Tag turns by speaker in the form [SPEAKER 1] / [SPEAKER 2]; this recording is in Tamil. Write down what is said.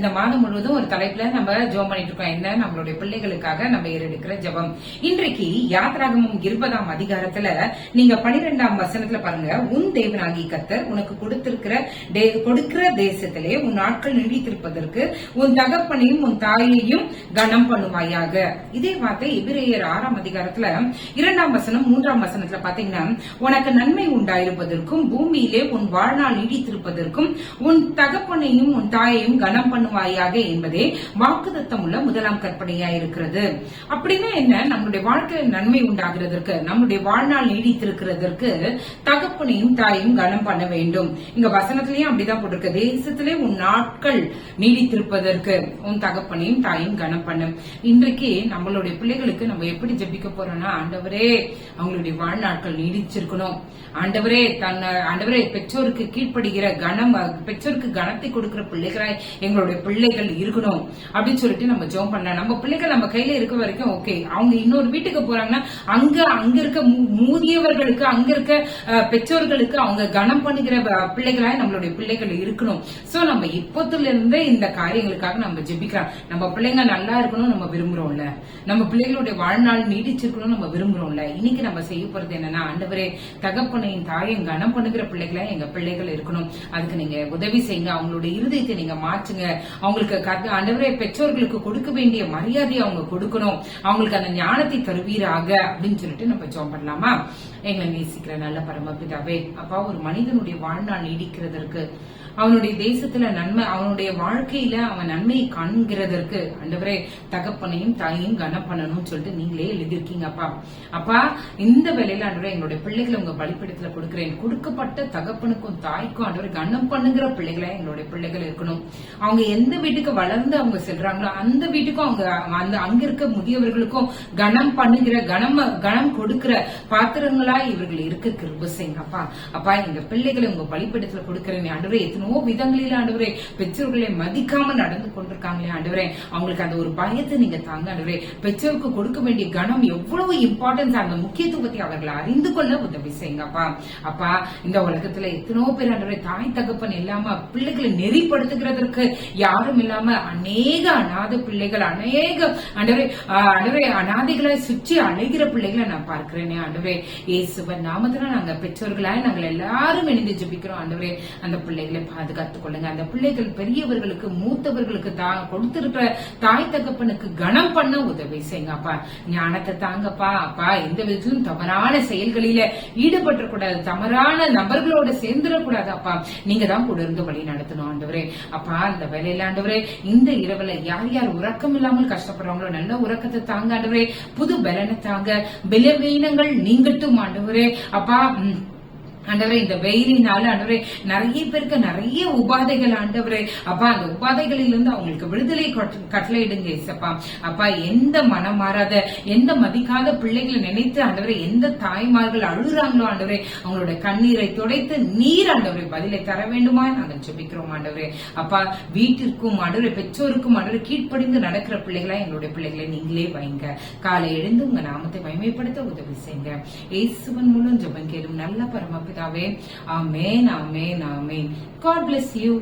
[SPEAKER 1] இந்த மாதம் முழுவதும் ஒரு தலைப்புல நம்ம ஜெபம் பண்ணிட்டு இருக்கோம். என்ன? நம்மளுடைய பிள்ளைகளுக்காக நம்ம ஏறெடுக்கிற ஜெபம். இன்றைக்கு யாத்ராகமம் 20ஆம் அதிகாரத்துல நீங்க 12ஆம் வசனத்துல பாருங்க, உன் தேவனாகி கர்த்தர் உனக்கு கொடுக்கிற தேசத்திலே உன் நாட்கள் நீடித்திருப்பதற்கு உன் தகப்பனையும் உன் தாயையும் கனம் பண்ணுவாயாக. இதே வார்த்தை எபிரேயர் 6ஆம் அதிகாரத்துல 2ஆம் வசனம் 3ஆம் வசனத்துல பாத்தீங்கன்னா, உனக்கு நன்மை உண்டாயிருப்பதற்கும் பூமியிலே உன் வாழ்நாள் நீடித்திருப்பதற்கும் உன் தகப்பனையும் உன் தாயையும் கனம் பண்ணுவாயாக என்பதே வாக்குத்தத்தம் உள்ள முதலாம் கற்பனையா இருக்கிறது. அப்படின்னா என்ன? நம்முடைய வாழ்க்கையில் நன்மை உண்டாகிறதற்கு, நம்முடைய வாழ்நாள் நீடித்திருக்கிறதற்கு தகப்பனையும் தாயையும் கனம் பண்ண வேண்டும். இங்க வசனத்திலயும் அப்படிதான் போட்டிருக்கு, தேசத்திலே உன் நாட்கள் நீடித்திருப்பதற்கு உன் தகப்பனையும் தாயையும் கனம் பண்ண. இன்றைக்கு நம்மளுடைய பிள்ளைகளுக்கு நம்ம எப்படி ஜெபிக்க போறோம்னா, ஆண்டவரே அவங்களுடைய வாழ்நாட்கள் நீடிச்சிருக்கணும், ஆண்டவரே ஆண்டவரே பெற்றோருக்கு கீழ்ப்படுகிற பெற்றோருக்கு கனத்தை கொடுக்கிற பிள்ளைகளாய் எங்களுடைய பிள்ளைகள் இருக்கணும் அப்படின்னு சொல்லிட்டு நம்ம ஜெபம் பண்ணலாம். நம்ம பிள்ளைகள் நம்ம கையில இருக்க வரைக்கும் ஓகே. அவங்க இன்னொரு வீட்டுக்கு போறாங்கன்னா அங்க இருக்க மூதியவர்களுக்கு, அங்க இருக்க பெற்றோர்களுக்கு அவங்க கனம் பண்ணுகிற பிள்ளைகளாய் நம்மளுடைய பிள்ளைகள் இருக்கணும். சோ நம்ம இப்பத்துல இருந்தே இந்த காரியங்களுக்காக நம்ம ஜெபிக்கலாம். நம்ம பிள்ளைங்க நல்லா இருக்கணும் நம்ம விரும்புறோம்ல, நம்ம பிள்ளைகளுடைய வாழ்நாள் நீடிச்சிருக்கணும் நம்ம விரும்புறோம்ல. இன்னைக்கு நம்ம செய்ய போறது என்னன்னா, ஆண்டவரே தகப்பனையும் தாயும் கனம் பண்ணுகிற பிள்ளைகளா எங்க பிள்ளைகள் இருக்கணும். அதுக்கு நீங்க உதவி செய்யுங்க. அவங்களுடைய இருதயத்தை நீங்க மாற்றுங்க. அவங்களுக்கு ஆண்டவரே பெற்றோர்களுக்கு கொடுக்க வேண்டிய மரியாதையை அவங்க கொடுக்கணும். அவங்களுக்கு அந்த ஞானத்தை தருவீராக அப்படின்னு சொல்லிட்டு நம்ம ஜெபம் பண்ணலாமா? எங்களை நேசிக்கிற நல்ல பரமபிதாவே, அப்பா, ஒரு மனிதனுடைய வாழ்நாள் நீடிக்கிறதற்கு, அவனுடைய தேசத்துல நன்மை, அவனுடைய வாழ்க்கையில அவன் நன்மையை காண்கிறதற்கு ஆண்டவரே தகப்பனையும் தாயையும் கனம் பண்ணணும்னு சொல்லிட்டு நீங்களே எழுதியிருக்கீங்க அப்பா. அப்பா, இந்த வேலையில ஆண்டவரே எங்களுடைய பிள்ளைகளை உங்க பலிப்பீடத்துல கொடுக்கிறேன். கொடுக்கப்பட்ட தகப்பனுக்கும் தாய்க்கும் ஆண்டவரே கனம் பண்ணுகிற பிள்ளைகளா எங்களுடைய பிள்ளைகள் இருக்கணும். அவங்க எந்த வீட்டுக்கு வளர்ந்து அவங்க செல்றாங்களோ அந்த வீட்டுக்கும் அவங்க அங்க இருக்க முதியவர்களுக்கும் கனம் பண்ணுகிற கனம் கொடுக்கிற பாத்திரங்களா இவர்கள் இருக்க கிருபை செய்யுங்க அப்பா. அப்பா, எங்க பிள்ளைகளை உங்க பலிப்பீடத்துல கொடுக்கிறேன் ஆண்டவரே. எத்தனோ விதங்களில ஆண்டவரே பெற்றோர்களை மதிக்காம நடந்து கொண்டிருக்காங்களே ஆண்டவரே, அவங்களுக்கு அந்த ஒரு பயத்தை நீங்க தாங்க ஆண்டவரே. பெற்றோருக்கு கொடுக்க வேண்டிய கனம் எவ்வளவு இம்பார்ட்டன்ஸ், அந்த முக்கியத்துவத்தை அவர்களை அறிந்து கொள்ள உதவி செய்யுங்க அப்பா. அப்பா, இந்த உலகத்துல எத்தனோ பேர் ஆண்டவரே தாய் தகப்பன் இல்லாம பிள்ளைகளை நெறிப்படுத்துகிறதற்கு யாரும் இல்லாம அநேக அநாத பிள்ளைகள், அநேக ஆண்டவரே அநாதைகளை சுற்றி அழைகிற பிள்ளைகளை நான் பார்க்கிறேனே ஆண்டவரே. இயேசுவின் நாமத்துல நாங்க பெற்றோர்களாய் நாங்கள் எல்லாரும் இணைந்து ஜெபிக்கிறோம் ஆண்டவரே. அந்த பிள்ளைகளை பாதுகாத்துக் கொள்ளுங்க. அந்த பிள்ளைகள் பெரியவர்களுக்கு, மூத்தவர்களுக்கு கொடுத்திருக்கிற தாய் தகப்பனுக்கு கனம் பண்ண உதவி செய்யுங்க அப்பா. ஞானத்தை தாங்கப்பா. அப்பா, எந்த விதத்திலும் தவறான செயல்களில ஈடுபட்ட கூடாது, தவறான நபர்களோட சேர்ந்துடக்கூடாது அப்பா. நீங்க தான் கூட இருந்து வழி நடத்தணும் ஆண்டவரே. அப்பா, அந்த வேலையில ஆண்டவரே இந்த இரவுல யார் யார் உறக்கம் இல்லாமல் கஷ்டப்படுறாங்களோ நல்ல உறக்கத்தை தாங்க ஆண்டவரே. புது பலனை தாங்க. பலவீனங்கள் நீங்கட்டும் ஆண்டவரே. அப்பா ஆண்டவரே, இந்த வெயிலினால ஆண்டவரே நிறைய பேருக்கு நிறைய உபாதைகள் ஆண்டவரே. அப்பா, அந்த உபாதைகளில் இருந்து அவங்களுக்கு விடுதலை கட்டளையிடுங்க ஏசப்பா. அப்பா, எந்த மனம் மாறாத, எந்த மதிக்காத பிள்ளைகளை நினைத்து ஆண்டவரே எந்த தாய்மார்கள் அழுகுறாங்களோ ஆண்டவரே, அவங்களுடைய கண்ணீரை துடைத்து நீர் ஆண்டவரே பதிலை தர வேண்டுமா நாங்கள் ஜெபிக்கிறோம் ஆண்டவரே. அப்பா, வீட்டிற்கும் ஆண்டவரே பெற்றோருக்கும் ஆண்டவரே கீழ்ப்படிந்து நடக்கிற பிள்ளைகளா எங்களுடைய பிள்ளைகளை நீங்களே வைங்க. காலை எழுந்து உங்க நாமத்தை மகிமைப்படுத்த உதவி செய்யுங்க. இயேசுவின் மூலம் ஜெபம் கேளும் நல்ல பரமபிதாவே. Amen, amen, amen. God bless you.